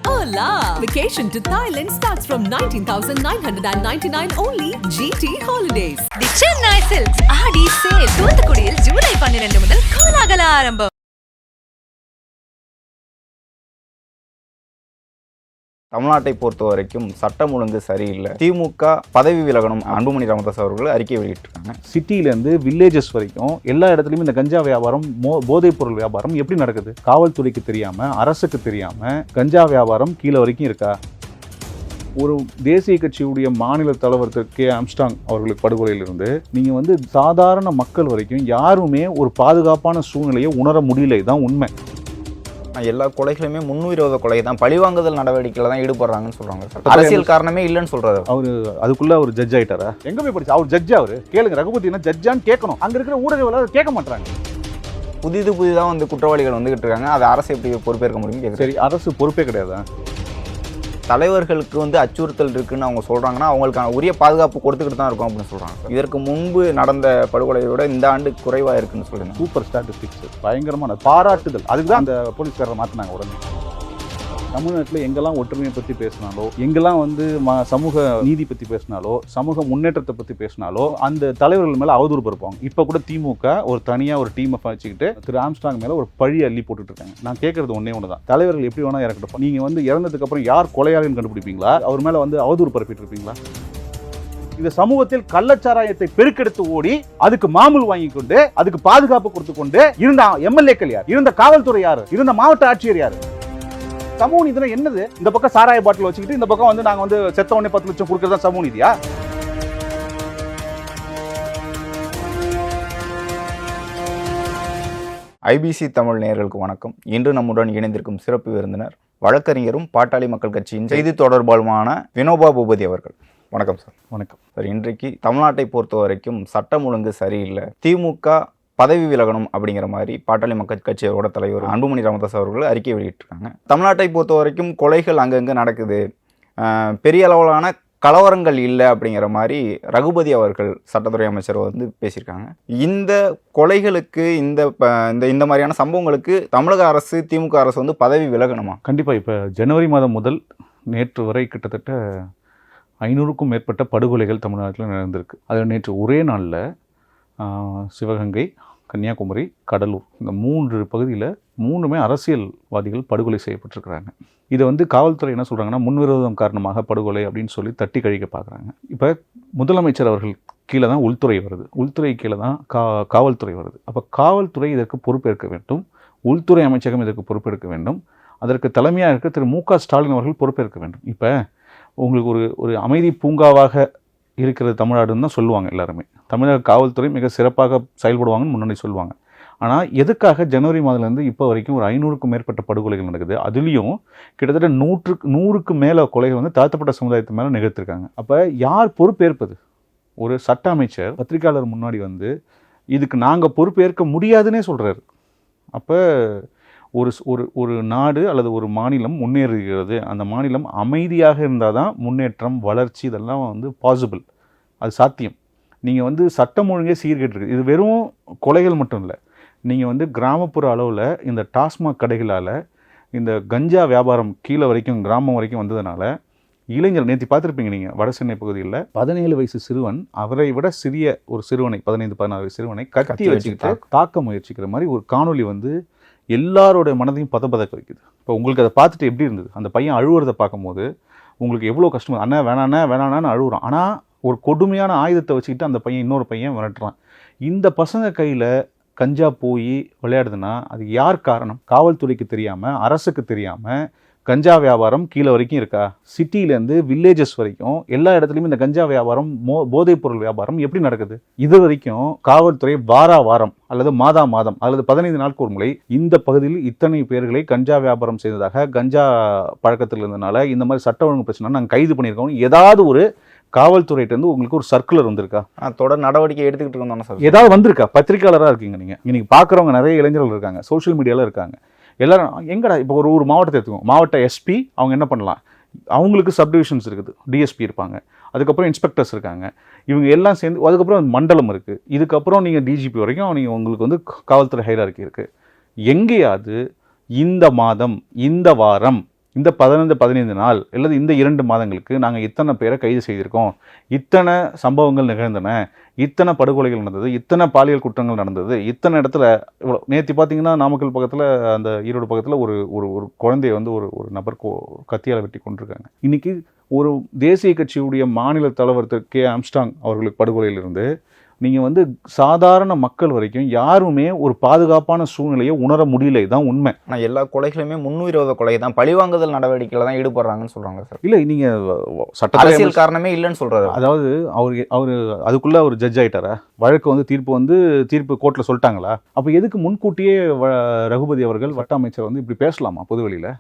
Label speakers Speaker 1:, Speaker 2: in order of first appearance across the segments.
Speaker 1: Hola! Vacation to Thailand starts from 19,999 only. GT Holidays.
Speaker 2: The Chennai Silks Aadi sale தூத்துக்குடியில் ஜூலை 12 முதல் கோலாகல ஆரம்பம்.
Speaker 3: தமிழ்நாட்டை பொறுத்த வரைக்கும் சட்டம் ஒழுங்கு சரியில்லை. திமுக பதவி விலகணும் அன்புமணி ராமதாஸ் அவர்கள் அறிக்கை வெளியிட்டிருக்காங்க.
Speaker 4: சிட்டியிலேருந்து வில்லேஜஸ் வரைக்கும் எல்லா இடத்துலையும் இந்த கஞ்சா வியாபாரம், போதைப் பொருள் வியாபாரம் எப்படி நடக்குது? காவல்துறைக்கு தெரியாம, அரசுக்கு தெரியாம கஞ்சா வியாபாரம் கீழே வரைக்கும் இருக்கா? ஒரு தேசிய கட்சியுடைய மாநில தலைவர் கே ஆம்ஸ்டாங் அவர்களுக்கு படுகொலையிலிருந்து நீங்கள் சாதாரண மக்கள் வரைக்கும் யாருமே ஒரு பாதுகாப்பான சூழ்நிலையை உணர முடியல. இதுதான் உண்மை.
Speaker 3: எல்லா கொலைகளுமே முன்னுரிமை கொலை தான், பழிவாங்குதல் நடவடிக்கையில் தான் ஈடுபடுறாங்கன்னு சொல்றாங்க. அரசியல் காரணமே இல்லைன்னு சொல்றாரு.
Speaker 4: அதுக்குள்ள அவர் ஜட்ஜ் ஆயிட்டாரா? எங்க போய் படிச்சு அவர் ஜட்ஜ்? அவரு கேளுங்க, ரகுபதி என்ன ஜட்ஜான்னு கேட்கணும். அங்க இருக்கிற ஊடகங்கள் கேட்க மாட்டாங்க.
Speaker 3: புதிதாக குற்றவாளிகள் வந்துகிட்டு இருக்காங்க. அதை அரசு எப்படி பொறுப்பேற்க முடியும்?
Speaker 4: சரி, அரசு பொறுப்பே கிடையாதா?
Speaker 3: தலைவர்களுக்கு அச்சுறுத்தல் இருக்குன்னு அவங்க சொல்றாங்கன்னா அவங்களுக்கான உரிய பாதுகாப்பு கொடுத்துக்கிட்டு தான் இருக்கும் அப்படின்னு சொல்றாங்க. இதற்கு முன்பு நடந்த படுகொலையை விட இந்த ஆண்டு குறைவா இருக்குன்னு சொல்லுங்க.
Speaker 4: சூப்பர் ஸ்டாட்டிஸ்டிக்ஸ், பயங்கரமான பாராட்டுதல். அதுக்கு தான் அந்த போலீஸ்காரரை மாற்றினாங்க உடனே. தமிழ்நாட்டில் எங்கெல்லாம் ஒற்றுமையை பற்றி பேசினாலோ, எங்கெல்லாம் சமூக நீதி பற்றி பேசினாலோ, சமூக முன்னேற்றத்தை பற்றி பேசினாலோ அந்த தலைவர்கள் மேலே அவதூறு பரப்புவாங்க. இப்போ கூட திமுக ஒரு தனியாக ஒரு டீமை வச்சுக்கிட்டு திரு ஆம்ஸ்டாங் மேலே ஒரு பழி அள்ளி போட்டுட்டு இருக்காங்க. நான் கேட்கறது ஒன்றே ஒன்று தான், தலைவர்கள் எப்படி வேணால் இறக்கட்டும். நீங்கள் இறந்ததுக்கு அப்புறம் யார் கொலையாளின்னு கண்டுபிடிப்பீங்களா? அவர் மேலே அவதூறு பரப்பிட்டு இருப்பீங்களா? இந்த சமூகத்தில் கள்ளச்சாராயத்தை பெருக்கெடுத்து ஓடி அதுக்கு மாமூல் வாங்கி கொண்டு அதுக்கு பாதுகாப்பு கொடுத்து கொண்டு இருந்த எம்எல்ஏக்கள் யார்? இருந்த காவல்துறை யார்? இருந்த மாவட்ட ஆட்சியர் யார்? சமூக நீதினா என்னது? இந்த பக்கம் சாராய பாட்டில் வச்சுக்கிட்டு இந்த பக்கம் நாங்க செத்தவனே 10 லட்சம் கொடுக்கறதா சமூக நீதியா?
Speaker 3: ஐபிசி தமிழ் நேயர்களுக்கு வணக்கம். இன்று நம்முடன் இணைந்திருக்கும் சிறப்பு விருந்தினர் வழக்கறிஞரும் பாட்டாளி மக்கள் கட்சியின் செய்தி தொடர்பாளருமான வினோபா பூபதி அவர்கள். வணக்கம் சார்.
Speaker 4: வணக்கம்
Speaker 3: சார். இன்றைக்கு தமிழ்நாட்டை பொறுத்த வரைக்கும் சட்டம் ஒழுங்கு சரியில்லை, திமுக பதவி விலகணும் அப்படிங்கிற மாதிரி பாட்டாளி மக்கள் கட்சியோட தலைவர் அன்புமணி ராமதாஸ் அவர்கள் அறிக்கை வெளியிட்டிருக்காங்க. தமிழ்நாட்டை பொறுத்த வரைக்கும் கொலைகள் அங்கங்கே நடக்குது, பெரிய அளவிலான கலவரங்கள் இல்லை அப்படிங்கிற மாதிரி ரகுபதி அவர்கள் சட்டத்துறை அமைச்சர் பேசியிருக்காங்க. இந்த கொலைகளுக்கு இந்த மாதிரியான சம்பவங்களுக்கு தமிழக அரசு, திமுக அரசு பதவி விலகணுமா?
Speaker 4: கண்டிப்பாக. இப்போ ஜனவரி மாதம் முதல் நேற்று வரை கிட்டத்தட்ட 500க்கும் மேற்பட்ட படுகொலைகள் தமிழ்நாட்டில் நடந்திருக்கு. அது நேற்று ஒரே நாளில் சிவகங்கை, கன்னியாகுமரி, கடலூர் இந்த 3 பகுதியில் 3மே அரசியல்வாதிகள் படுகொலை செய்யப்பட்டிருக்கிறாங்க. இதை காவல்துறை என்ன சொல்கிறாங்கன்னா முன்விரோதம் காரணமாக படுகொலை அப்படின்னு சொல்லி தட்டி கழிக்க பார்க்குறாங்க. இப்போ முதலமைச்சர் அவர்கள் கீழே தான் உள்துறை வருது, உள்துறை கீழே தான் காவல்துறை வருது. அப்போ காவல்துறை இதற்கு பொறுப்பேற்க வேண்டும், உள்துறை அமைச்சகம் இதற்கு பொறுப்பேற்க வேண்டும், அதற்கு தலைமையாக இருக்க திரு மு.க. ஸ்டாலின் அவர்கள் பொறுப்பேற்க வேண்டும். இப்போ உங்களுக்கு ஒரு அமைதி பூங்காவாக இருக்கிறது தமிழ்நாடுன்னு தான் சொல்லுவாங்க எல்லாருமே. தமிழக காவல்துறை மிக சிறப்பாக செயல்படுவாங்கன்னு முன்னாடி சொல்லுவாங்க. ஆனால் எதுக்காக ஜனவரி மாதத்துலேருந்து இப்போ வரைக்கும் ஒரு 500க்கும் மேற்பட்ட படுகொலைகள் நடக்குது? அதுலேயும் கிட்டத்தட்ட 100க்கு மேலே கொலைகள் தாழ்த்தப்பட்ட சமுதாயத்து மேலே நிகழ்த்திருக்காங்க. அப்போ யார் பொறுப்பேற்பது? ஒரு சட்ட அமைச்சர் பத்திரிகையாளர் முன்னாடி இதுக்கு நாங்கள் பொறுப்பேற்க முடியாதுன்னே சொல்கிறாரு. அப்போ ஒரு நாடு அல்லது ஒரு மாநிலம் முன்னேறுகிறது, அந்த மாநிலம் அமைதியாக இருந்தால் தான் முன்னேற்றம், வளர்ச்சி இதெல்லாம் பாசிபிள், அது சாத்தியம். நீங்கள் சட்டம் ஒழுங்கே சீர்கேட்டிருக்கு. இது வெறும் கொலைகள் மட்டும் இல்லை. நீங்கள் கிராமப்புற அளவில் இந்த டாஸ்மாக் கடைகளால் இந்த கஞ்சா வியாபாரம் கீழே வரைக்கும் கிராமம் வரைக்கும் வந்ததுனால இளைஞர் நேற்று பார்த்துருப்பீங்க நீங்கள் வட சென்னை பகுதியில் 17 வயசு சிறுவன் அவரை விட சிறிய ஒரு சிறுவனை 15-16 வயசு சிறுவனை கத்தி வச்சுக்கிட்டு தாக்க முயற்சிக்கிற மாதிரி ஒரு காணொலி எல்லாரோட மனதையும் பதப்பதக்க வைக்குது. இப்போ உங்களுக்கு அதை பார்த்துட்டு எப்படி இருந்தது? அந்த பையன் அழுவுறதை பார்க்கும்போது உங்களுக்கு எவ்வளோ கஷ்டமாக, அண்ணா வேணான்னு அழுகுறான். ஆனால் ஒரு கொடுமையான ஆயுதத்தை வச்சுக்கிட்டு அந்த பையன் இன்னொரு பையன் விரட்டுறான். இந்த பசங்க கையில் கஞ்சா போய் விளையாடுதுன்னா அது யார் காரணம்? காவல்துறைக்கு தெரியாமல், அரசுக்கு தெரியாமல் கஞ்சா வியாபாரம் கீழே வரைக்கும் இருக்கா? சிட்டியிலேருந்து வில்லேஜஸ் வரைக்கும் எல்லா இடத்துலையும் இந்த கஞ்சா வியாபாரம், போதைப் பொருள் வியாபாரம் எப்படி நடக்குது? இது வரைக்கும் காவல்துறை வாரம் அல்லது மாதம் அல்லது 15 நாட்களுக்கு ஒரு முறை இந்த பகுதியில் இத்தனை பேர்களை கஞ்சா வியாபாரம் செய்ததாக, கஞ்சா பழக்கத்தில் இருந்ததுனால இந்த மாதிரி சட்ட ஒழுங்கு பிரச்சனை நாங்கள் கைது பண்ணியிருக்கோம், ஏதாவது ஒரு காவல்துறையிட்ட உங்களுக்கு ஒரு சர்க்குலர் வந்திருக்கா?
Speaker 3: தொடர் நடவடிக்கை எடுத்துக்கிட்டு இருந்தோம் சார். ஏதாவது
Speaker 4: வந்திருக்கா? பத்திரிகையாளராக இருக்கீங்க நீங்கள், இன்னைக்கு பார்க்குறவங்க நிறைய இளைஞர்கள் இருக்காங்க, சோஷியல் மீடியாவில் இருக்காங்க. எல்லாரும் எங்கடா இப்போ ஒரு மாவட்டத்தை எடுத்துக்கோங்க, மாவட்ட எஸ்பி அவங்க என்ன பண்ணலாம்? அவங்களுக்கு சப்டிவிஷன்ஸ் இருக்குது, டிஎஸ்பி இருப்பாங்க, அதுக்கப்புறம் இன்ஸ்பெக்டர்ஸ் இருக்காங்க, இவங்க எல்லாம் சேர்ந்து, அதுக்கப்புறம் மண்டலம் இருக்குது, இதுக்கப்புறம் நீங்கள் டிஜிபி வரைக்கும் உங்களுக்கு காவல்துறை ஹைரார்கி இருக்குது. எங்கேயாவது இந்த மாதம், இந்த வாரம் இந்த 15 நாள் அல்லது இந்த 2 மாதங்களுக்கு நாங்கள் இத்தனை பேரை கைது செய்திருக்கோம், இத்தனை சம்பவங்கள் நிகழ்ந்தன, இத்தனை படுகொலைகள் நடந்தது, இத்தனை பாலியல் குற்றங்கள் நடந்தது, இத்தனை இடத்துல இவ்வளோ. நேற்று பார்த்தீங்கன்னா நாமக்கல் பக்கத்தில், அந்த ஈரோடு பக்கத்தில் ஒரு ஒரு குழந்தைய வந்து ஒரு நபர் கத்தியால் வெட்டி கொண்டிருக்காங்க. இன்னைக்கு ஒரு தேசிய கட்சியுடைய மாநில தலைவர் கே ஆம்ஸ்டாங் அவர்களுக்கு படுகொலையிலிருந்து நீங்கள் வந்து சாதாரண மக்கள் வரைக்கும் யாருமே ஒரு பாதுகாப்பான சூழ்நிலையை உணர முடியல. இதுதான் உண்மை.
Speaker 3: ஆனால் எல்லா கொலைகளுமே முன்னுரிமை கொலை தான், பழிவாங்குதல் நடவடிக்கையில் தான் ஈடுபடுறாங்கன்னு சொல்கிறாங்க சார்.
Speaker 4: இல்லை, நீங்கள்
Speaker 3: அரசியல் காரணமே இல்லைன்னு சொல்கிறாரு.
Speaker 4: அதாவது அவர் அதுக்குள்ளே அவர் ஜட்ஜ் ஆகிட்டாரா? வழக்கு வந்து தீர்ப்பு கோர்ட்டில் சொல்லிட்டாங்களா? அப்போ எதுக்கு முன்கூட்டியே ரகுபதி அவர்கள் வட்ட அமைச்சர் வந்து இப்படி பேசலாமா பொதுவெளியில்?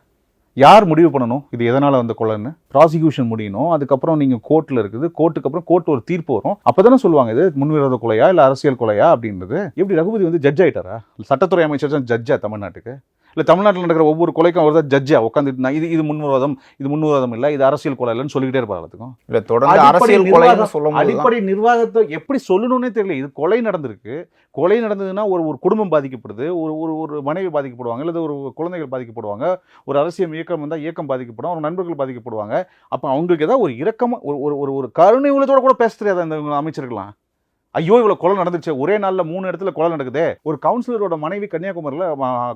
Speaker 4: யார் முடிவு பண்ணணும் இது எதனால் வந்து கொலைன்னு? ப்ராசிக்யூஷன் முடியணும், அதுக்கப்புறம் நீங்கள் கோர்ட்டில் இருக்குது, கோர்ட்டுக்கு அப்புறம் கோர்ட் ஒரு தீர்ப்பு வரும், அப்போ தானே சொல்லுவாங்க இது முன்விரோத கொலையா இல்லை அரசியல் கொலையா அப்படின்றது. எப்படி ரகுபதி வந்து ஜட்ஜ் ஆகிட்டாரா? சட்டத்துறை அமைச்சர் தான் ஜட்ஜா தமிழ்நாட்டுக்கு? இல்லை தமிழ்நாட்டில் நடக்கிற ஒவ்வொரு கொலைக்கும் அவர் தான் ஜட்ஜா உட்காந்துட்டு இது முன்விரோதம் இல்லை, இது அரசியல் கொலை இல்லைன்னு சொல்லிக்கிட்டே இருப்பார். அதுக்கும் இல்லை, தொடர்ந்து அரசியல் கொலை அடிப்படை நிர்வாகத்தை எப்படி சொல்லணும்னே தெரியல. இது கொலை நடந்திருக்கு. கொலை நடந்ததுன்னா ஒரு குடும்பம் பாதிக்கப்படுது, ஒரு மனைவி பாதிக்கப்படுவாங்க, இல்லை ஒரு குழந்தைகள் பாதிக்கப்படுவாங்க, ஒரு அரசியல் இயக்கம் வந்தால் இயக்கம் பாதிக்கப்படும், ஒரு நண்பர்கள் பாதிக்கப்படுவாங்க. அப்போ அவங்களுக்கு ஏதாவது ஒரு இரக்கமாக ஒரு கருணை உள்ளத்தோட கூட பேச தெரியாத இந்த அமைச்சர்கள்லாம். ஐயோ இவ்வளோ கொலை நடந்துச்சு, ஒரே நாளில் 3 இடத்துல கொலை நடக்குது. ஒரு கவுன்சிலரோட மனைவி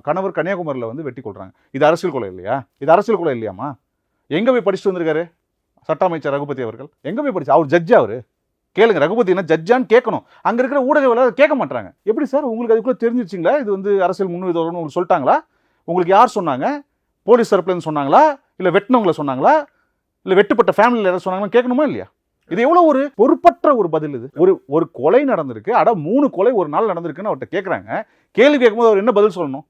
Speaker 4: கணவர் கன்னியாகுமரியில் வந்து வெட்டி கொள்றாங்க. இது அரசியல் கொலை இல்லையா? இது அரசியல் கொலை இல்லையாமா? எங்கே போய் படிச்சுட்டு வந்திருக்காரு சட்ட அமைச்சர் ரகுபதி அவர்கள்? எங்கே போய் படிச்சு? அவர் ஜட்ஜா? அவர் கேளுங்க, ரகுபதி என்ன ஜட்ஜான்னு கேட்கணும். அங்கே இருக்கிற ஊடகங்கள் கேட்க மாட்டாங்க. எப்படி சார் உங்களுக்கு அதுக்குள்ளே தெரிஞ்சிருச்சிங்களா இது வந்து அரசியல் முன்விரோதம்னு உங்களுக்கு சொல்லிட்டாங்களா? உங்களுக்கு யார் சொன்னாங்க? போலீஸ் தரப்புலேருந்து சொன்னாங்களா? இல்லை வெட்டினவங்களை சொன்னாங்களா? இல்லை வெட்டுப்பட்ட ஃபேமிலியில் யாராவது சொன்னாங்கன்னு கேட்கணுமா இல்லையா? இது எவ்வளோ ஒரு பொறுப்பற்ற ஒரு பதில் இது. ஒரு கொலை நடந்திருக்கு, 3 கொலை ஒரு நாள் நடந்திருக்குன்னு அவர்கிட்ட கேட்குறாங்க. கேள்வி கேட்கும்போது அவர் என்ன பதில் சொல்லணும்?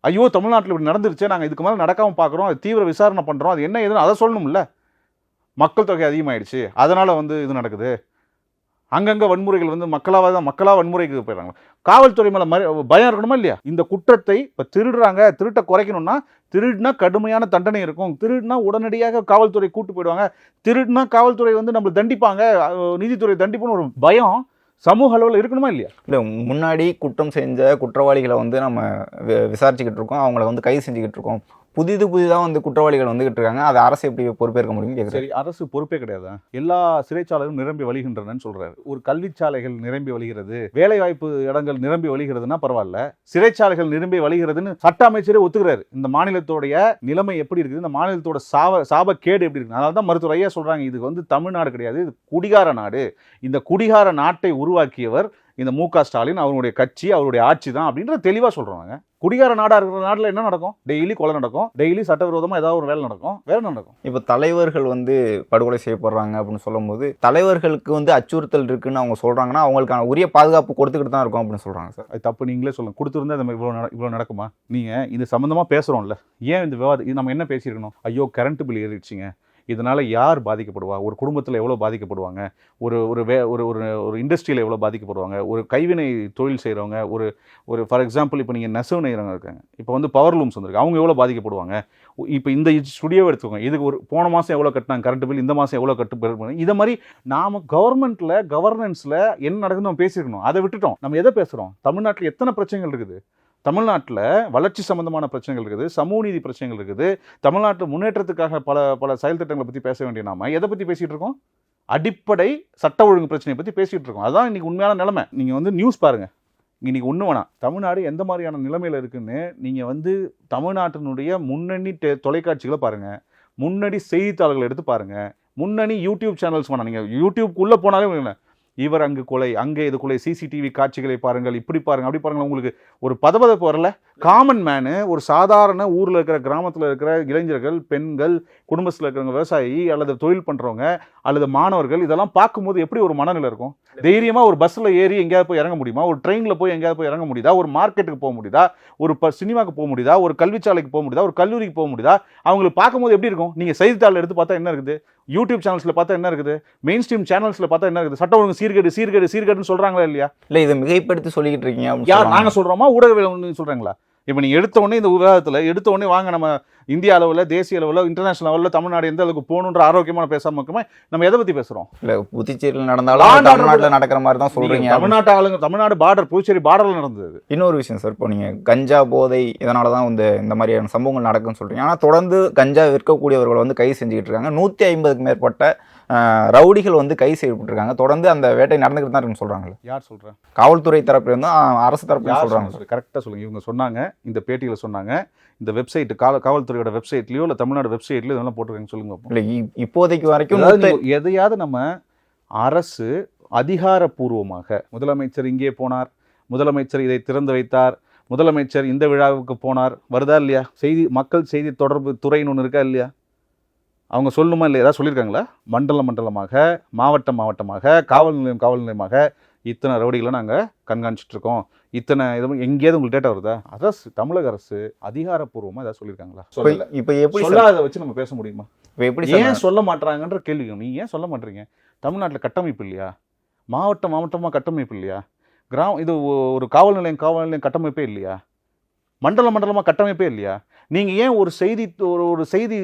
Speaker 4: ஐயோ தமிழ்நாட்டில் இப்படி நடந்துருச்சு, நாங்கள் இதுக்கு மேலே நடக்காமல் பார்க்குறோம், அது தீவிர விசாரணை பண்ணுறோம், அது என்ன ஏதுன்னு அதை சொல்லணும்ல. மக்கள் தொகை அதிகமாகிடுச்சு, அதனால் வந்து இது நடக்குது. அங்கங்கே வன்முறைகள் வந்து மக்களாக வன்முறைக்கு போயிடறாங்க. காவல்துறை மேலே பயம் இருக்கணுமா இல்லையா? இந்த குற்றத்தை இப்போ திருட்டை குறைக்கணும்னா, திருடுனா கடுமையான தண்டனை இருக்கும், திருடுனா உடனடியாக காவல்துறை கூட்டு போயிடுவாங்க, திருடுனா காவல்துறை வந்து நம்மளை தண்டிப்பாங்க, நீதித்துறை தண்டிப்புன்னு ஒரு பயம் சமூக அளவில் இருக்கணுமா இல்லையா?
Speaker 3: இல்லை, முன்னாடி குற்றம் செஞ்ச குற்றவாளிகளை வந்து நம்ம விசாரிச்சுக்கிட்டு இருக்கோம், அவங்கள வந்து கைது செஞ்சுக்கிட்டு இருக்கோம். புதிதாக வந்து குற்றவாளிகள் வந்துகிட்டு இருக்காங்க. அது அரசு எப்படி பொறுப்பேற்க முடியும் கேட்குறேன்.
Speaker 4: சரி, அரசு பொறுப்பே கிடையாது. எல்லா சிறைச்சாலைகளும் நிரம்பி வழிகின்றனன்னு சொல்றாரு. ஒரு கல்விச்சாலைகள் நிரம்பி வழிகிறது, வேலைவாய்ப்பு இடங்கள் நிரம்பி வழிகிறதுனா பரவாயில்ல, சிறைச்சாலைகள் நிரம்பி வழிகிறதுன்னு சட்ட அமைச்சரே ஒத்துக்கிறாரு. இந்த மாநிலத்தோடைய நிலைமை எப்படி இருக்குது, இந்த மாநிலத்தோட சாபக்கேடு எப்படி இருக்கு. அதனால தான் மருத்துவர் ஐயா சொல்றாங்க, இது வந்து தமிழ்நாடு கிடையாது, இது குடிகார நாடு. இந்த குடிகார நாட்டை உருவாக்கியவர் இந்த மு.க. ஸ்டாலின், அவருடைய கட்சி, அவருடைய ஆட்சி தான் அப்படின்றத தெளிவாக சொல்றாங்க. குடிகார நாடா இருக்கிற நாட்டில் என்ன நடக்கும்? டெய்லி கொலை நடக்கும், டெய்லி சட்டவிரோதமாக ஏதாவது ஒரு வேலை நடக்கும், வேற நடக்கும்.
Speaker 3: இப்போ தலைவர்கள் வந்து படுகொலை செய்யப்படுறாங்க அப்படின்னு சொல்லும்போது, தலைவர்களுக்கு வந்து அச்சுறுத்தல் இருக்குன்னு அவங்க சொல்றாங்கன்னா அவங்களுக்கான உரிய பாதுகாப்பு கொடுத்துக்கிட்டு தான் இருக்கும் அப்படின்னு சொல்றாங்க சார்.
Speaker 4: அது தப்பு. நீங்களே சொல்லுங்க, கொடுத்துருந்தா இந்த இவ்வளோ நடக்குமா? நீங்கள் இது சம்மந்தமாக பேசுகிறோம்ல, ஏன் இந்த விவாதம்? இது நம்ம என்ன பேசியிருக்கணும்? ஐயோ கரண்ட் பில் ஏறிடுச்சிங்க, இதனால் யார் பாதிக்கப்படுவா? ஒரு குடும்பத்தில் எவ்வளோ பாதிக்கப்படுவாங்க? ஒரு ஒரு இண்டஸ்ட்ரியில் எவ்வளோ பாதிக்கப்படுவாங்க? ஒரு கைவினை தொழில் செய்கிறவங்க, ஒரு ஃபார் எக்ஸாம்பிள் இப்போ நீங்கள் நெசவு நெய்கிறவங்க இருக்காங்க, இப்போ வந்து பவர் லூம்ஸ் வந்துருக்கு, அவங்க எவ்வளோ பாதிக்கப்படுவாங்க? இப்போ இந்த ஸ்டுடியோவை எடுத்துக்கோங்க, இதுக்கு ஒரு போன மாதம் எவ்வளோ கட்டினாங்க கரண்ட் பில், இந்த மாதம் எவ்வளோ கட்டு. இதை மாதிரி நாம் கவர்மெண்ட்டில் கவர்னன்ஸில் என்ன நடக்குதுன்னு நம்ம பேசியிருக்கணும். அதை விட்டுட்டோம். நம்ம எதை பேசுகிறோம்? தமிழ்நாட்டில் எத்தனை பிரச்சனைகள் இருக்குது? தமிழ்நாட்டில் வளர்ச்சி சம்பந்தமான பிரச்சனைகள் இருக்குது, சமூக நீதி பிரச்சனைகள் இருக்குது, தமிழ்நாட்டு முன்னேற்றத்துக்காக பல செயல் திட்டங்களை பற்றி பேச வேண்டிய நாம எதை பற்றி பேசிகிட்டு இருக்கோம்? அடிப்படை சட்ட ஒழுங்கு பிரச்சனையை பற்றி பேசிகிட்டு இருக்கோம். அதுதான் இன்றைக்கி உண்மையான நிலைமை. நீங்கள் வந்து நியூஸ் பாருங்கள், இன்றைக்கி ஒன்று வேணாம், தமிழ்நாடு எந்த மாதிரியான நிலைமையில் இருக்குன்னு நீங்கள் வந்து தமிழ்நாட்டினுடைய முன்னணி தொலைக்காட்சிகளை பாருங்கள், முன்னணி செய்தித்தாள்களை எடுத்து பாருங்கள், முன்னணி யூடியூப் சேனல்ஸ் வேணாம், நீங்கள் யூடியூப்குள்ளே போனாலே இவர் அங்கு கொலை, அங்கே இது கொலை, சிசிடிவி காட்சிகளை பாருங்கள், இப்படி பாருங்கள், அப்படி பாருங்கள். உங்களுக்கு ஒரு பதபதப்பு வரல? காமன் மேனு, ஒரு சாதாரண ஊரில் இருக்கிற கிராமத்தில் இருக்கிற இளைஞர்கள், பெண்கள், குடும்பத்தில் இருக்கிறவங்க, விவசாயி அல்லது தொழில் பண்ணுறவங்க அல்லது மாணவர்கள், இதெல்லாம் பார்க்கும்போது எப்படி ஒரு மனநிலை இருக்கும்? தைரியமாக ஒரு பஸ்ஸில் ஏறி எங்கேயாவது போய் இறங்க முடியுமா? ஒரு ட்ரெயினில் போய் எங்கேயாவது போய் இறங்க முடியுதா? ஒரு மார்க்கெட்டுக்கு போக முடியுதா? ஒரு சினிமாவுக்கு போக முடியுதா? ஒரு கல்விச்சாலைக்கு போக முடியுதா? ஒரு கல்லூரிக்கு போக முடியுதா? அவங்களுக்கு பார்க்கும்போது எப்படி இருக்கும்? நீங்கள் செய்தித்தாள் எடுத்து பார்த்தா என்ன இருக்குது? யூடியூப் சேனல்ஸில் பார்த்தா என்ன இருக்குது? மெயின் ஸ்ட்ரீம் சேனல்ஸில் பார்த்தா என்ன இருக்குது? சட்ட ஒழுங்கு சீர்கேடுன்னு சொல்கிறாங்களா இல்லையா?
Speaker 3: இல்லை, இதை மிகைப்படுத்தி சொல்லிக்கிட்டு இருக்கீங்க.
Speaker 4: யார் நாங்கள் சொல்கிறோமா? ஊடகவியல் சொல்கிறாங்களா? இப்போ நீங்கள் எடுத்த உடனே இந்த விவாதத்தில் எடுத்த உடனே வாங்க நம்ம இந்திய அளவில், தேசிய அளவில், இன்டர்நேஷனல் லெவலில் தமிழ்நாடு எந்த அளவுக்கு போகணுன்ற ஆரோக்கியமான பேசாமல் இருக்குமே நம்ம எதை பற்றி பேசுகிறோம்?
Speaker 3: இல்லை, புதுச்சேரியில் நடந்தாலும் தமிழ்நாட்டில் நடக்கிற மாதிரி தான் சொல்கிறீங்க.
Speaker 4: தமிழ்நாடு பார்டர், புதுச்சேரி பார்டரில் நடந்தது.
Speaker 3: இன்னொரு விஷயம் சார், இப்போ நீங்கள் கஞ்சா போதை இதனால தான் இந்த மாதிரியான சம்பவங்கள் நடக்குன்னு சொல்கிறீங்க. ஆனால் தொடர்ந்து கஞ்சா விற்கக்கூடியவர்களை வந்து கைது செஞ்சுக்கிட்டு இருக்காங்க. 150க்கு மேற்பட்ட ரவுடிகள் வந்து கைது செய்யப்பட்டிருக்காங்க. தொடர்ந்து அந்த வேட்டை நடந்துக்கிட்டு தான் இருக்குன்னு சொல்கிறாங்க. யார் சொல்கிறேன்? காவல்துறை தரப்புல இருந்தும் அரசு தரப்புல சொல்கிறாங்க.
Speaker 4: கரெக்டாக சொல்லுங்கள். இவங்க சொன்னாங்க, இந்த பேட்டியில் சொன்னாங்க, இந்த வெப்சைட் காவல்துறையோட வெப்சைட்லையோ இல்லை தமிழ்நாடு வெப்சைட்லையோ இதெல்லாம் போட்டிருக்காங்க. சொல்லுங்க.
Speaker 3: இல்லை, இப்போதைக்கு வரைக்கும்
Speaker 4: எதையாவது நம்ம அரசு அதிகாரப்பூர்வமாக முதலமைச்சர் இங்கே போனார், முதலமைச்சர் இதை திறந்து வைத்தார், முதலமைச்சர் இந்த விழாவுக்கு போனார், வருதா இல்லையா? மக்கள் செய்தி தொடர்பு துறைன்னு ஒன்று இருக்கா இல்லையா? அவங்க சொல்லணுமா இல்லை? ஏதாவது சொல்லியிருக்காங்களா? மண்டலமாக, மாவட்டமாக, காவல் நிலையமாக இத்தனை ரவுடிகளை நாங்கள் கண்காணிச்சிட்ருக்கோம், இத்தனை இது எங்கேயாவது உங்களுக்கு டேட்டா வருதா? அரசு, தமிழக அரசு அதிகாரப்பூர்வமாக ஏதாவது சொல்லியிருக்காங்களா?
Speaker 3: இப்போ எப்படி
Speaker 4: சொல்லாத வச்சு நம்ம பேச முடியுமா?
Speaker 3: இப்போ எப்படி
Speaker 4: ஏன் சொல்ல மாட்டாங்கன்ற கேள்வி. நீங்கள் ஏன் சொல்ல மாட்டீங்க? தமிழ்நாட்டில் கட்டமைப்பு இல்லையா? மாவட்டமாக கட்டமைப்பு இல்லையா? இது ஒரு காவல் நிலையம் கட்டமைப்பே இல்லையா? மண்டலமாக கட்டமைப்பே இல்லையா? நீங்கள் ஏன் ஒரு செய்தி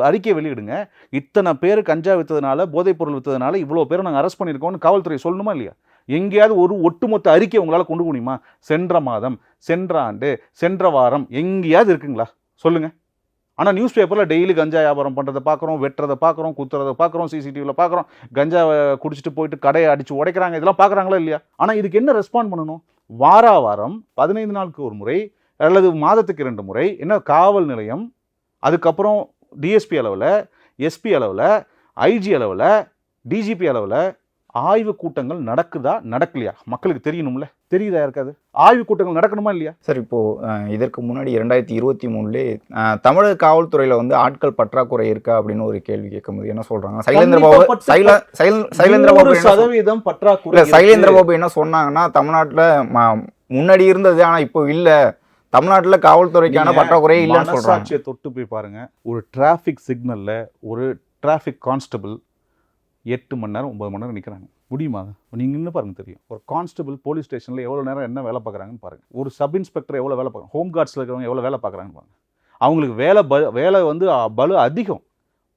Speaker 4: அறிக்கையை வெளியிடுங்க, இத்தனை பேர் கஞ்சா விற்றதுனால, போதைப்பொருள் விற்றதுனால இவ்வளோ பேரை நாங்கள் அரெஸ்ட் பண்ணியிருக்கோம்னு காவல்துறை சொல்லணுமா இல்லையா? எங்கேயாவது ஒரு ஒட்டுமொத்த அறிக்கை உங்களால் கொண்டு முடியுமா? சென்ற மாதம், சென்ற ஆண்டு, சென்ற வாரம் எங்கேயாவது இருக்குங்களா? சொல்லுங்கள். ஆனால் நியூஸ் பேப்பரில் டெய்லி கஞ்சா வியாபாரம் பண்ணுறதை பார்க்குறோம், வெட்டுறதை பார்க்குறோம், குத்துறதை பார்க்குறோம், சிசிடிவியில் பார்க்குறோம், கஞ்சா குடிச்சிட்டு போயிட்டு கடையை அடித்து உடைக்கிறாங்க, இதெல்லாம் பார்க்குறாங்களா இல்லையா? ஆனால் இதுக்கு என்ன ரெஸ்பாண்ட் பண்ணணும்? வாரம் 15 நாளுக்கு ஒரு முறை அல்லது மாதத்துக்கு 2 முறை என்ன காவல் நிலையம், அதுக்கப்புறம் டிஎஸ்பி அளவில், எஸ்பி அளவில், ஐஜி அளவில், டிஜிபி அளவில் ஆய்வு கூட்டங்கள் நடக்குதா நடக்கலையா மக்களுக்கு தெரியணும்ல? தெரியுதா? இருக்காது. ஆய்வு கூட்டங்கள் நடக்கணுமா இல்லையா?
Speaker 3: சார், இப்போது இதற்கு முன்னாடி 2023 தமிழக காவல்துறையில் வந்து ஆட்கள் பற்றாக்குறை இருக்கா அப்படின்னு ஒரு கேள்வி கேட்கும்போது என்ன சொல்கிறாங்க? சைலேந்திரபாபு
Speaker 4: சதவீதம் பற்றாக்குறை.
Speaker 3: சைலேந்திரபாபு என்ன சொன்னாங்கன்னா, தமிழ்நாட்டில் முன்னாடி இருந்தது ஆனால் இப்போ இல்லை, தமிழ்நாட்டில் காவல்துறைக்கான பற்றாக்குறை இல்லைன்னு சொல்கிறாங்க.
Speaker 4: சாட்சியை தொட்டு போய் பாருங்க. ஒரு டிராஃபிக் சிக்னலில் ஒரு டிராஃபிக் கான்ஸ்டபிள் 8 மணி நேரம் 9 மணி நேரம் நிற்கிறாங்க. முடியுமா? நீங்கள் இன்னும் பாருங்க தெரியும். ஒரு கான்ஸ்டபிள் போலீஸ் ஸ்டேஷனில் எவ்வளோ நேரம் என்ன வேலை பார்க்குறாங்கன்னு பாருங்கள். ஒரு சப் இன்ஸ்பெக்டர் எவ்வளோ வேலை பார்க்குறாங்க, ஹோம் கார்ட்ஸில் இருக்கிறவங்க எவ்வளோ வேலை பார்க்குறாங்கன்னு பாருங்கள். அவங்களுக்கு வேலை வந்து பலு அதிகம்,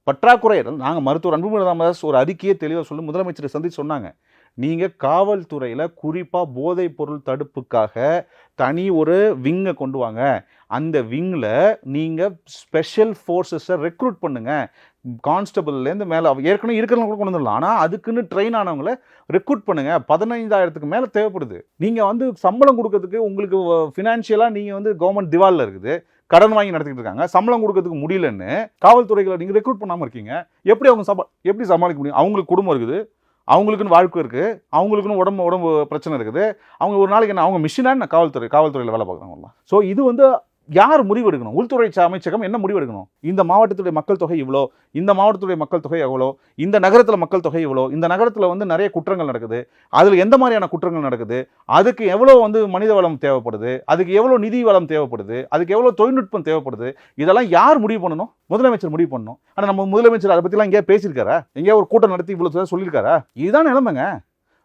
Speaker 4: பற்றாக்குறை. நாங்கள் மருத்துவர் அன்புமணி ராமதாஸ் ஒரு அறிக்கையே தெளிவாக சொல்லி முதலமைச்சரை சந்தித்து சொன்னாங்க, நீங்கள் காவல்துறையில் குறிப்பாக போதைப் பொருள் தடுப்புக்காக தனி ஒரு விங்கை கொண்டு வாங்க, அந்த விங்கில் நீங்கள் ஸ்பெஷல் ஃபோர்ஸஸை ரெக்ரூட் பண்ணுங்கள், கான்ஸ்டபிள்லேருந்து மேலே ஏற்கனவே இருக்கிறவங்க கூட கொண்டு வந்துடலாம், ஆனால் அதுக்குன்னு ட்ரெயின் ஆனவங்கள ரெக்ரூட் பண்ணுங்கள். 15,000க்கு மேலே தேவைப்படுது. நீங்கள் வந்து சம்பளம் கொடுக்கறதுக்கு உங்களுக்கு ஃபினான்ஷியலாக நீங்கள் வந்து கவர்மெண்ட் திவாலில் இருக்குது, கடன் வாங்கி நடத்திக்கிட்டு இருக்காங்க, சம்பளம் கொடுக்கறதுக்கு முடியலன்னு காவல்துறைகளை நீங்கள் ரெக்ரூட் பண்ணாமல் இருக்கீங்க. எப்படி அவங்க எப்படி சமாளிக்க முடியும்? அவங்களுக்கு குடும்பம் இருக்குது, அவங்களுக்குன்னு வாழ்க்கை இருக்குது, அவங்களுக்குன்னு உடம்பு பிரச்சனை இருக்குது. அவங்க ஒரு நாளைக்கு என்ன அவங்க மிஷினான காவல்துறையில் வேலை பார்க்குறாங்களா? ஸோ இது வந்து யார் முடிவெடுக்கணும்? உள்துறை அமைச்சகம் என்ன முடிவெடுக்கணும்? இந்த மாவட்டத்துடைய மக்கள் தொகை இவ்வளோ, இந்த மாவட்டத்துடைய மக்கள் தொகை எவ்வளோ, இந்த நகரத்தில் மக்கள் தொகை இவ்வளோ, இந்த நகரத்தில் வந்து நிறைய குற்றங்கள் நடக்குது, அதில் எந்த மாதிரியான குற்றங்கள் நடக்குது, அதுக்கு எவ்வளோ வந்து மனித வளம் தேவைப்படுது, அதுக்கு எவ்வளோ நிதி வளம் தேவைப்படுது, அதுக்கு எவ்வளோ தொழில்நுட்பம் தேவைப்படுது, இதெல்லாம் யார் முடிவு பண்ணணும்? முதலமைச்சர் முடிவு பண்ணணும். ஆனால் நம்ம முதலமைச்சர் அதை பற்றிலாம் எங்கேயா பேசியிருக்காரா? எங்கேயா ஒரு கூட்டம் நடத்தி இவ்வளோ சொல்லியிருக்காரா? இதுதான் நிலைமைங்க.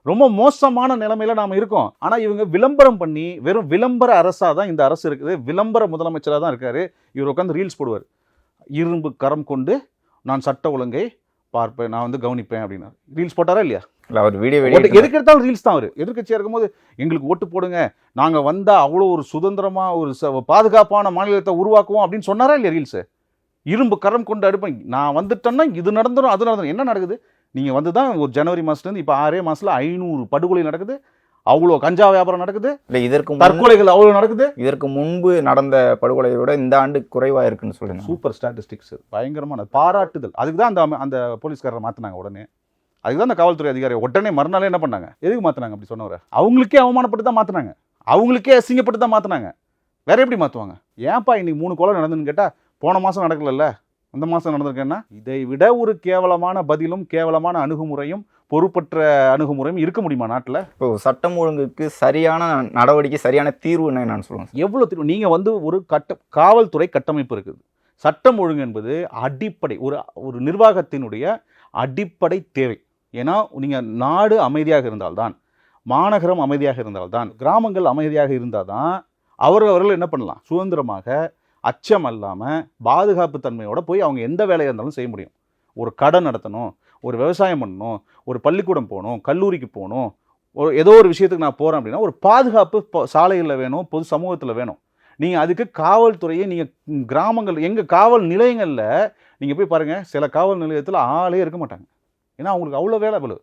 Speaker 4: ரொம்ப மோசமான நிலைமையில நாம இருக்கோம். ஆனா இவங்க விளம்பரம் பண்ணி, வெறும் விளம்பர அரசா தான் இந்த அரசு இருக்குது, விளம்பர முதலமைச்சராக தான் இருக்காரு. இவர் உட்காந்து ரீல்ஸ் போடுவார், இரும்பு கரம் கொண்டு நான் சட்ட ஒழுங்கை பார்ப்பேன், நான் வந்து கவனிப்பேன் அப்படின்னு ரீல்ஸ் போட்டாரா இல்லையா?
Speaker 3: அவர் வீடியோ
Speaker 4: எதுக்கு எடுத்தாலும் ரீல்ஸ் தான். அவர் எதிர்க்கட்சியா இருக்கும்போது எங்களுக்கு ஓட்டு போடுங்க, நாங்க வந்தா அவ்வளோ ஒரு சுதந்திரமா ஒரு பாதுகாப்பான மாநிலத்தை உருவாக்குவோம் அப்படின்னு சொன்னாரா இல்லையா? ரீல்ஸ் இரும்பு கரம் கொண்டு அடுப்பேன், நான் வந்துட்டேன்னா இது நடந்துடும் அது நடந்துடும். என்ன நடக்குது? நீங்கள் வந்து தான் ஒரு ஜனவரி மாதத்துலேருந்து இப்போ 6 மாதத்தில் 500 படுகொலை நடக்குது, அவ்வளோ கஞ்சா வியாபாரம் நடக்குது,
Speaker 3: இல்லை இதற்கு
Speaker 4: தற்கொலைகள் அவ்வளோ நடக்குது.
Speaker 3: இதற்கு முன்பு நடந்த படுகொலையை விட இந்த ஆண்டு குறைவாக இருக்குன்னு சொல்லுங்க.
Speaker 4: சூப்பர் ஸ்டாட்டிஸ்டிக்ஸ், பயங்கரமான பாராட்டுதல். அதுக்கு தான் அந்த போலீஸ்காரரை மாற்றினாங்க உடனே. அதுக்கு தான் அந்த காவல்துறை அதிகாரி உடனே மறுநாளே என்ன பண்ணாங்க? எதுக்கு மாற்றினாங்க அப்படி சொன்னவரை? அவங்களுக்கே அவமானப்பட்டு தான் மாற்றினாங்க, அவங்களுக்கே அசிங்கப்பட்டு தான் மாற்றினாங்க. வேற எப்படி மாற்றுவாங்க? ஏன்ப்பா இன்னைக்கு 3 கொலை நடந்துன்னு கேட்டால் போன மாதம் நடக்கலல்ல, அந்த மாதம் நடந்திருக்கேன்னா? இதை விட ஒரு கேவலமான பதிலும் கேவலமான அணுகுமுறையும் பொறுப்பற்ற அணுகுமுறையும் இருக்க முடியுமா நாட்டில்? இப்போ
Speaker 3: சட்டம் ஒழுங்குக்கு சரியான நடவடிக்கை, சரியான தீர்வுன்னு நான் சொல்லுவேன்.
Speaker 4: எவ்வளோ தீர்வு? நீங்கள் வந்து ஒரு காவல்துறை கட்டமைப்பு இருக்குது. சட்டம் ஒழுங்கு என்பது அடிப்படை, ஒரு நிர்வாகத்தினுடைய அடிப்படை தேவை. ஏன்னா நீங்கள் நாடு அமைதியாக இருந்தால்தான், மாநகரம் அமைதியாக இருந்தால்தான், கிராமங்கள் அமைதியாக இருந்தால் தான் அவர்கள் என்ன பண்ணலாம், சுதந்திரமாக அச்சம் இல்லாமல் பாதுகாப்பு தன்மையோட போய் அவங்க எந்த வேலையாக இருந்தாலும் செய்ய முடியும். ஒரு கடை நடத்தணும், ஒரு விவசாயம் பண்ணணும், ஒரு பள்ளிக்கூடம் போகணும், கல்லூரிக்கு போகணும், ஏதோ ஒரு விஷயத்துக்கு நான் போகிறேன் அப்படின்னா ஒரு பாதுகாப்பு சாலைகளில் வேணும், பொது சமூகத்தில் வேணும். நீங்கள் அதுக்கு காவல்துறையை நீங்கள் கிராமங்கள் எங்கள் காவல் நிலையங்களில் நீங்கள் போய் பாருங்கள், சில காவல் நிலையத்தில் ஆளே இருக்க மாட்டாங்க. ஏன்னா அவங்களுக்கு அவ்வளோ வேலை பளு.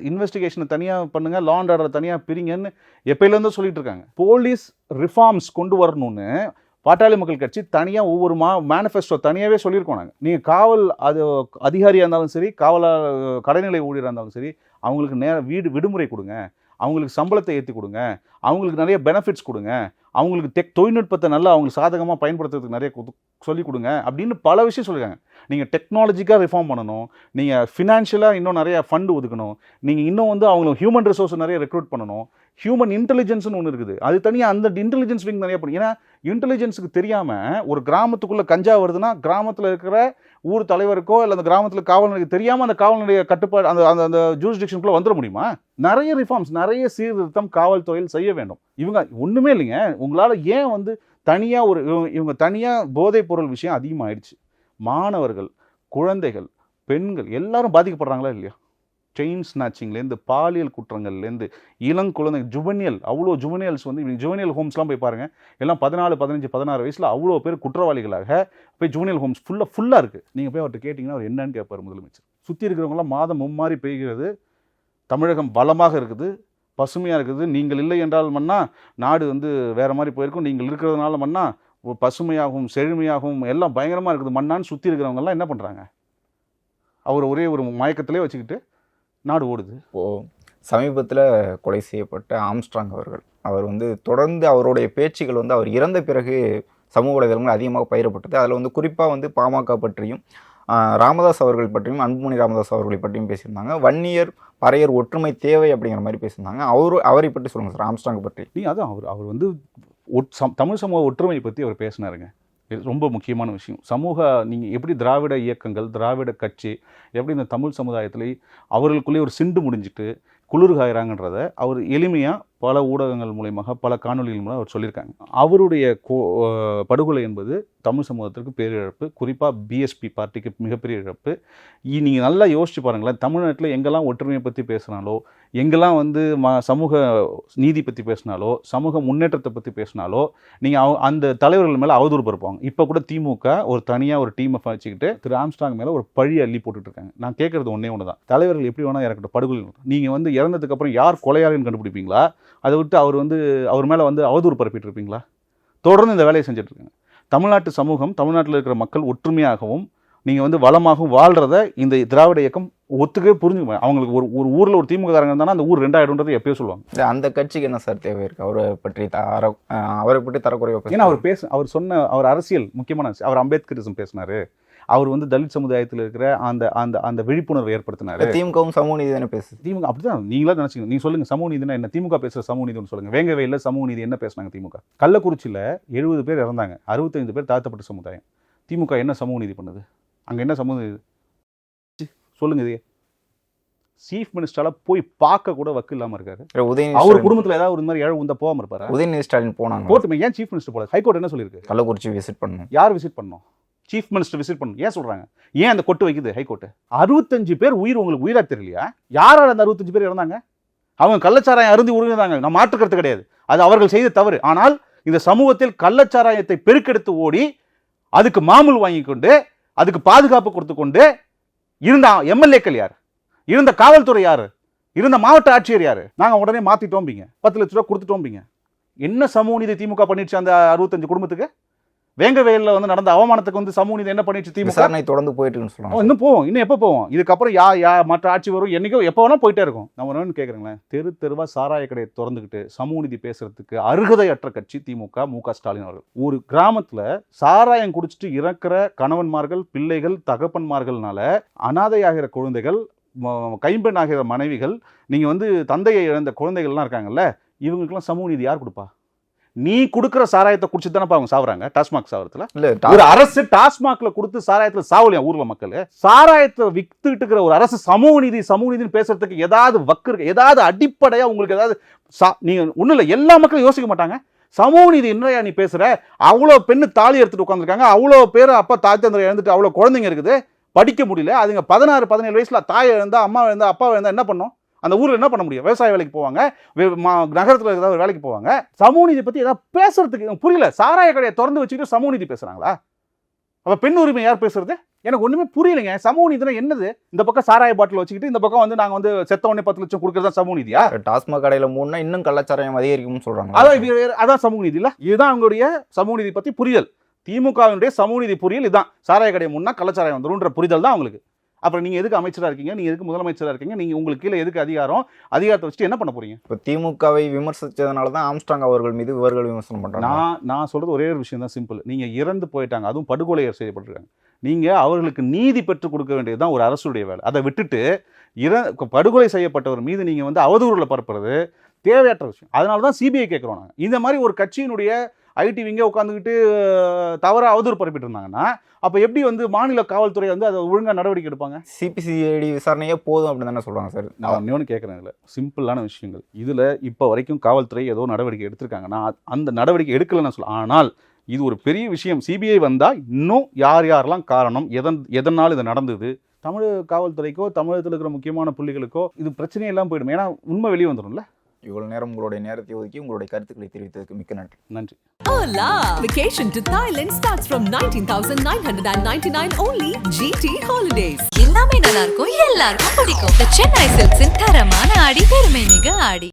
Speaker 4: இன்வெஸ்டிகேஷனை தனியாக பண்ணுங்கள், லா அண்ட் ஆர்டர் தனியாக பிரிங்கன்னு எப்பயிலேருந்தோ சொல்லிட்டு இருக்காங்க. போலீஸ் ரிஃபார்ம்ஸ் கொண்டு வரணும்னு பாட்டாளி மக்கள் கட்சி தனியாக ஒவ்வொரு மேனிஃபெஸ்டோ தனியாகவே சொல்லியிருக்கோம். நாங்கள் நீங்கள் காவல் அதிகாரியாக இருந்தாலும் சரி, கடைநிலை ஊழியராக இருந்தாலும் சரி, அவங்களுக்கு விடுமுறை கொடுங்க, அவங்களுக்கு சம்பளத்தை ஏற்றி கொடுங்க, அவங்களுக்கு நிறைய பெனிஃபிட்ஸ் கொடுங்க, அவங்களுக்கு தொழில்நுட்பத்தை நல்லா அவங்களுக்கு சாதகமாக பயன்படுத்துறதுக்கு நிறைய சொல்லிக் கொடுங்க அப்படின்னு பல விஷயம் சொல்லியிருக்காங்க. நீங்கள் டெக்னாலஜிக்காக ரிஃபார்ம் பண்ணணும், நீங்கள் ஃபினான்ஷியலாக இன்னும் நிறைய ஃபண்டு ஒதுக்கணும், நீங்கள் இன்னும் அவங்களுக்கு ஹியூமன் ரிசோர்ஸ் நிறைய ரெக்ரூட் பண்ணணும். ஹியூமன் இன்டெலிஜென்ஸ்னு ஒன்று இருக்குது, அது தனியாக அந்த இன்டெலிஜென்ஸ் விங் நிறைய பண்ணணும். ஏன்னா இன்டெலிஜென்ஸுக்கு தெரியாமல் ஒரு கிராமத்துக்குள்ளே கஞ்சா வருதுன்னா கிராமத்தில் இருக்கிற ஊர் தலைவருக்கோ இல்லை அந்த கிராமத்தில் காவல் நிலையம் தெரியாமல் அந்த காவல் நிலைய கட்டுப்பாடு அந்த அந்த ஜூரிஸ்டிக்ஷனுக்குள்ளே வந்துட முடியுமா? நிறைய ரிஃபார்ம்ஸ், நிறைய சீர்திருத்தம் காவல்துறையில் செய்ய வேண்டும். இவங்க ஒன்றுமே இல்லைங்க. உங்களால் ஏன் தனியாக இவங்க தனியாக போதைப் பொருள் விஷயம் அதிகமாகிடுச்சு. மாணவர்கள், குழந்தைகள், பெண்கள் எல்லாரும் பாதிக்கப்படுறாங்களா இல்லையா? செயின் ஸ்நாச்சிங்லேருந்து, பாலியல் குற்றங்கள்லேருந்து, இளங்குழந்தை ஜுவனியல், அவ்வளோ ஜுவனியல்ஸ் ஜுவனியல் ஹோம்ஸ்லாம் போய் பாருங்கள். எல்லாம் 14, 15, 16 வயசில் அவ்வளோ பேர் குற்றவாளிகளாக போய் ஜுவனியல் ஹோம்ஸ் ஃபுல்லாக இருக்குது. நீங்கள் போய் அவர்கிட்ட கேட்டிங்கன்னா அவர் என்னன்னு கேட்பார் முதலமைச்சர். சுற்றி இருக்கிறவங்களாம் மாதம் மும்மாறி பெய்கிறது, தமிழகம் பலமாக இருக்குது, பசுமையாக இருக்குது. நீங்கள் இல்லை என்றால் மன்னா நாடு வேறு மாதிரி போயிருக்கும், நீங்கள் இருக்கிறதுனால மன்னா பசுமையாகவும் செழுமையாகவும் எல்லாம் பயங்கரமாக இருக்குது மன்னான்னு சுற்றி இருக்கிறவங்கெல்லாம் என்ன பண்ணுறாங்க? அவர் ஒரே ஒரு மயக்கத்திலே வச்சுக்கிட்டு நாடு ஓடுது.
Speaker 3: சமீபத்தில் கொலை செய்யப்பட்ட ஆம்ஸ்ட்ராங் அவர் தொடர்ந்து அவருடைய பேச்சுகள் அவர் இறந்த பிறகு சமூக வலைதளங்கள் அதிகமாக பயிரப்பட்டது. அதில் குறிப்பாக பாமக பற்றியும் ராமதாஸ் அவர்கள் பற்றியும் அன்புமணி ராமதாஸ் அவர்களை பற்றியும் பேசியிருந்தாங்க. வன்னியர் பறையர் ஒற்றுமை தேவை அப்படிங்கிற மாதிரி பேசியிருந்தாங்க. அவரை பற்றி சொல்லுங்கள் சார், ஆம்ஸ்ட்ராங் பற்றி.
Speaker 4: அதான் அவர் தமிழ் சமூக ஒற்றுமை பற்றி அவர் பேசினாருங்க. ரொம்ப முக்கியமான விஷயம். நீங்கள் எப்படி திராவிட இயக்கங்கள், திராவிட கட்சி எப்படி இந்த தமிழ் சமுதாயத்தில் அவர்களுக்குள்ளே ஒரு சிண்டு முடிஞ்சிட்டு குளிர்காயிறாங்கன்றத அவர் எளிமையாக பல ஊடகங்கள் மூலமாக, பல காணொலிகள் மூலம் அவர் சொல்லியிருக்காங்க. அவருடைய படுகொலை என்பது தமிழ் சமூகத்திற்கு பேரிழப்பு, குறிப்பாக பிஎஸ்பி பார்ட்டிக்கு மிகப்பெரிய இழப்பு. நீங்கள் நல்லா யோசிச்சு பாருங்களேன், தமிழ்நாட்டில் எங்கெல்லாம் ஒற்றுமையை பற்றி பேசினாலோ, எங்கெல்லாம் சமூக நீதி பற்றி பேசினாலோ, சமூக முன்னேற்றத்தை பற்றி பேசினாலோ, நீங்கள் அந்த தலைவர்கள் மேலே அவதூறு பரப்புவாங்க. இப்போ கூட திமுக ஒரு தனியாக ஒரு டீமை வச்சுக்கிட்டு திரு ஆம்ஸ்ட்ராங் மேலே ஒரு பழி அள்ளி போட்டுட்ருக்காங்க. நான் கேட்குறது ஒன்றே ஒன்று தான், தலைவர்கள் எப்படி வேணால் இறக்கட்டும், படுகொலை நீங்கள் இறந்ததுக்கப்புறம் யார் கொலையாளின்னு கண்டுபிடிப்பீங்களா? அதை விட்டு அவர் மேலே அவதூறு பரப்பிட்டு இருப்பீங்களா? தொடர்ந்து இந்த வேலையை செஞ்சுட்ருக்காங்க. தமிழ்நாட்டு சமூகம், தமிழ்நாட்டில் இருக்கிற மக்கள் ஒற்றுமையாகவும் நீங்கள் வளமாகவும் வாழ்கிறத இந்த திராவிட இயக்கம் ஒத்துக்கவே புரிஞ்சுக்க. அவங்களுக்கு ஒரு ஊரில் ஒரு திமுக காரங்க இருந்தாலும் அந்த ஊர் 2 ஆயிடும்ன்றது எப்பயோ சொல்லுவாங்க.
Speaker 3: அந்த கட்சிக்கு என்ன சார் தேவை இருக்குது? அவரை பற்றி தரக்குறைவாக,
Speaker 4: ஏன்னா அவர் அரசியல் முக்கியமான, அவர் அம்பேத்கரிசம் பேசினார், அவர் தலித் சமுதாயத்தில் இருக்கிற அந்த அந்த அந்த விழிப்புணர்வை ஏற்படுத்தினார்.
Speaker 3: திமுகவும் சமூக நீதி தானே பேசுது.
Speaker 4: திமுக அப்படிதான் நீங்களா நினச்சிங்க. நீங்கள் சொல்லுங்கள், சமூக நீதினா என்ன? திமுக பேசுகிற சமூக நீதினு சொல்லுங்கள். வேங்கவேலில் சமூக நீதி என்ன பேசுனாங்க திமுக? கள்ளக்குறிச்சியில் 70 பேர் இறந்தாங்க, 65 பேர் தாழ்த்தப்பட்ட சமுதாயம். திமுக என்ன சமூக நீதி பண்ணுது? அங்கே என்ன சமூக நீதி சொல்லுங்க? இதே சீஃப் மினிஸ்டரால் போய் பார்க்க கூட வக்கு இல்லாமல் இருக்காரு. அவர் குடும்பத்தில் ஏதாவது ஒரு மாதிரி ஏழு போகாமல் இருப்பாரு.
Speaker 3: உதயநிதி ஸ்டாலின் போனாங்க
Speaker 4: கோர்ட்டுமே. ஏன் சீஃப் மினிஸ்டர் போல? ஹைகோர்ட் என்ன சொல்லியிருக்கு?
Speaker 3: கள்ளக்குறிச்சி விசிட் பண்ணணும்.
Speaker 4: யார் விசிட் பண்ணணும்? சீஃப் மினிஸ்டர் விசிட் பண்ணணும். ஏன் சொல்கிறாங்க? ஏன் அந்த கொட்டு வைக்குது ஹைகோர்ட்டு? 65 பேர் உங்களுக்கு உயிராக தெரியலையா? யாரால் அந்த 65 பேர் இறந்தாங்க? அவங்க கள்ளச்சாராயம் அருந்தி உருவினாங்க, நான் மாற்றுக்கிறது கிடையாது, அது அவர்கள் செய்த தவறு. ஆனால் இந்த சமூகத்தில் கள்ளச்சாராயத்தை பெருக்கெடுத்து ஓடி அதுக்கு மாமூல் வாங்கி கொண்டு அதுக்கு பாதுகாப்பு கொடுத்து கொண்டு இருந்த எம்எல்ஏக்கள் யார்? இருந்த காவல்துறை யார்? இருந்த மாவட்ட ஆட்சியர் யார்? நாங்கள் உடனே மாற்றிட்டோம்பிங்க, 10 லட்ச ரூபா கொடுத்துட்டோம்பிங்க. என்ன சமூக நீதி திமுக பண்ணிடுச்சு அந்த 65 குடும்பத்துக்கு? வேங்கவேலில் நடந்த அவமானத்துக்கு சமூக நீதி என்ன பண்ணிடுச்சு திமுக?
Speaker 3: விசாரணை தொடர்ந்து போயிட்டு சொல்லுவாங்க.
Speaker 4: இன்னும் போவோம், இன்னும் எப்போ போவோம்? இதுக்கப்புறம் மற்ற ஆட்சி வரும், என்னைக்கோ எப்போ வேணா போயிட்டே இருக்கும். நம்ம என்னன்னு கேட்குறேங்களேன், தெருவா சாராய கடையை திறந்துக்கிட்டு சமூக நீதி பேசுறதுக்கு அருகதையற்ற கட்சி திமுக, மு.க. ஸ்டாலின் அவர்கள். ஒரு கிராமத்தில் சாராயம் குடிச்சிட்டு இறக்குற கணவன்மார்கள், பிள்ளைகள், தகப்பன்மார்கள்னால அனாதையாகிற குழந்தைகள், கைம்பெண் ஆகிற மனைவிகள், நீங்கள் தந்தையை இழந்த குழந்தைகள்லாம் இருக்காங்கல்ல, இவங்களுக்கெல்லாம் சமூக நீதி யார் கொடுப்பா? நீ கொடுக்குற சாராயத்தை குடிச்சு தானே அவங்க சாவுறாங்க. டாஸ்மாக் சாவரத்துல இல்ல, ஒரு அரசு டாஸ்மாக்ல கொடுத்து சாராயத்துல சாவலையா ஊர்ல மக்கள்? சாராயத்தை வித்துட்டு இருக்கிற ஒரு அரசு சமூக நீதினு பேசுறதுக்கு ஏதாவது வக்கு இருக்கு? ஏதாவது அடிப்படையா உங்களுக்கு ஏதாவது நீங்க ஒண்ணு இல்ல, எல்லா மக்களும் யோசிக்க மாட்டாங்க. சமூக நீதி என்னையா நீ பேசுற? அவ்வளோ பெண்ணு தாலி எடுத்துட்டு உட்காந்துருக்காங்க, அவ்வளோ பேர் அப்பா தாய் தந்தை இழந்துட்டு அவ்வளோ குழந்தைங்க இருக்குது, படிக்க முடியல. அதுங்க 16-17 வயசுல தாய் இழந்தா, அம்மா இழந்தா, அப்பா இழந்தா என்ன பண்ணும்? அந்த ஊரில் என்ன பண்ண முடியும்? விவசாய வேலைக்கு போவாங்க, நகரத்தில் ஏதாவது வேலைக்கு போவாங்க. சமூக நீதி பற்றி ஏதாவது பேசுறதுக்கு புரியல. சாராய கடையை திறந்து வச்சுக்கிட்டு சமூக நீதி பேசுறாங்களா? அப்போ பெண் உரிமை யார் பேசுறது? எனக்கு ஒன்றுமே புரியலைங்க. சமூக நீதினா என்னது? இந்த பக்கம் சாராய பாட்டில் வச்சுக்கிட்டு இந்த பக்கம் வந்து நாங்கள் வந்து செத்த உடனே 10 லட்சம் கொடுக்குறதா சமூக நீதியா?
Speaker 3: டாஸ்மாக் கடையில் மூணுனா இன்னும் கள்ளச்சாராயம் அதிகரிக்கும்னு சொல்றாங்க.
Speaker 4: அதான் சமூக நீதி இல்ல. இதுதான் அவங்களுடைய சமூக நீதி பற்றி புரிதல். திமுகவினுடைய சமூக நீதி புரியல் இதுதான். சாராய கடையை மூணுனா கள்ளச்சாராயம் வந்துரும்ன்ற புரிதல் தான் அவங்களுக்கு. அப்புறம் நீங்க எதுக்கு அமைச்சரா இருக்கீங்க? நீங்க எதுக்கு முதலமைச்சரா இருக்கீங்க? நீங்க உங்களுக்கு கீழே எதுக்கு அதிகாரத்தை வச்சுட்டு என்ன பண்ண போறீங்க?
Speaker 3: இப்போ திமுகவை விமர்சிச்சதுனால தான் ஆம்ஸ்ட்ராங் அவர்கள் மீது இவர்கள் விமர்சனம் பண்றாங்க.
Speaker 4: நான் சொல்றது ஒரே ஒரு விஷயம் தான், சிம்பிள். நீங்க இறந்து போயிட்டாங்க, அதுவும் படுகொலை செய்யப்பட்டிருக்காங்க. நீங்க அவர்களுக்கு நீதி பெற்றுக் கொடுக்க வேண்டியதுதான் ஒரு அரசுடைய வேலை. அதை விட்டுட்டு படுகொலை செய்யப்பட்டவர் மீது நீங்க வந்து அவதூறுல பரப்புறது தேவையற்ற விஷயம். அதனால தான் சிபிஐ கேட்கிறோம் நாங்கள். இந்த மாதிரி ஒரு கட்சியினுடைய ஐடி விங்கே உட்காந்துக்கிட்டு தவறாக அவதூறு பரப்பிட்டு இருந்தாங்கன்னா அப்போ எப்படி வந்து மாநில காவல்துறை வந்து அதை ஒழுங்காக நடவடிக்கை எடுப்பாங்க?
Speaker 3: சிபிசிஐடி விசாரணையே போதும் அப்படின்னு தானே சொல்கிறாங்க சார்.
Speaker 4: நான் இன்னொன்று கேட்குறேன், இதில் சிம்பிளான விஷயங்கள். இதில் இப்போ வரைக்கும் காவல்துறை ஏதோ நடவடிக்கை எடுத்திருக்காங்கன்னா அந்த நடவடிக்கை எடுக்கலைன்னு சொல்ல. ஆனால் இது ஒரு பெரிய விஷயம். சிபிஐ வந்தால் இன்னும் யாரெல்லாம் காரணம், எதனால் இது நடந்தது, தமிழ் காவல்துறைக்கோ தமிழகத்தில் இருக்கிற முக்கியமான புள்ளிகளுக்கோ இது பிரச்சனையெல்லாம் போயிடும். ஏன்னா உண்மை வெளியே வந்துடும்ல.
Speaker 3: இவ்வளவு நேரம் உங்களுடைய நேரத்தை ஒதுக்கி உங்களுடைய கருத்துக்களை தெரிவித்ததுக்கு மிக்க நன்றி.
Speaker 4: நன்றி.
Speaker 1: Hola! Vacation to Thailand starts from 19,999 only GT Holidays.
Speaker 2: எல்லாமே நல்லா இருக்கும், எல்லாருக்கும் பிடிக்கும். The Chennai Silks தரமான ஆடி, பெருமை மிக ஆடி.